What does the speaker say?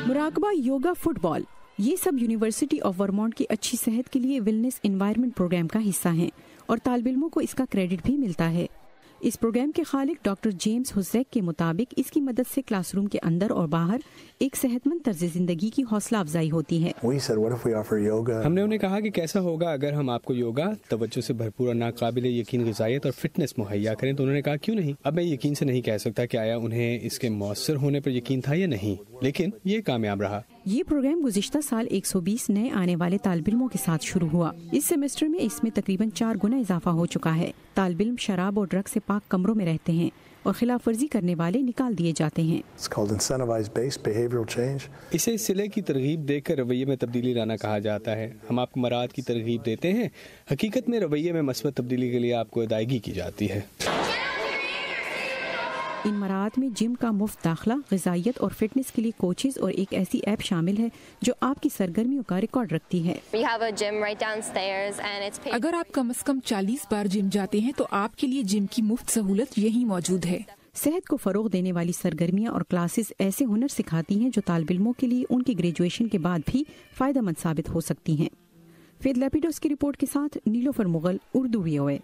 مراقبہ یوگا فٹ بال، یہ سب university of Vermont کی اچھی صحت کے لیے ویلنس انوائرمنٹ پروگرام کا حصہ ہیں اور طالب علموں کو اس کا کریڈٹ بھی ملتا ہے۔ اس پروگرام کے خالق ڈاکٹر جیمز ہوزیک کے مطابق اس کی مدد سے کلاس روم کے اندر اور باہر ایک صحت مند طرز زندگی کی حوصلہ افزائی ہوتی ہے۔ ہم نے انہیں کہا کہ کیسا ہوگا اگر ہم آپ کو یوگا، توجہ سے بھرپور اور ناقابل یقین غذائیت اور فٹنس مہیا کریں، تو انہوں نے کہا کیوں نہیں۔ اب میں یقین سے نہیں کہہ سکتا کہ آیا انہیں اس کے مؤثر ہونے پر یقین تھا یا نہیں، لیکن یہ کامیاب رہا۔ یہ پروگرام گزشتہ سال 120 نئے آنے والے طالب علموں کے ساتھ شروع ہوا۔ اس سیمسٹر میں اس میں تقریباً 4 گنا اضافہ ہو چکا ہے۔ طالب علم شراب اور ڈرگ سے پاک کمروں میں رہتے ہیں اور خلاف ورزی کرنے والے نکال دیے جاتے ہیں۔ اسے اس سلے کی ترغیب دے کر رویے میں تبدیلی لانا کہا جاتا ہے۔ ہم آپ کو مراعات کی ترغیب دیتے ہیں، حقیقت میں رویے میں مثبت تبدیلی کے لیے آپ کو ادائیگی کی جاتی ہے۔ ان مراعات میں جم کا مفت داخلہ، غذائیت اور فٹنس کے لیے کوچز اور ایک ایسی ایپ شامل ہے جو آپ کی سرگرمیوں کا ریکارڈ رکھتی ہے۔ اگر آپ کم از کم 40 بار جم جاتے ہیں تو آپ کے لیے جم کی مفت سہولت یہیں موجود ہے۔ صحت کو فروغ دینے والی سرگرمیاں اور کلاسز ایسے ہنر سکھاتی ہیں جو طالب علموں کے لیے ان کی گریجویشن کے بعد بھی فائدہ مند ثابت ہو سکتی ہیں۔ فید لیپیڈوس کی رپورٹ کے ساتھ نیلوفر مغل، اردو VOA۔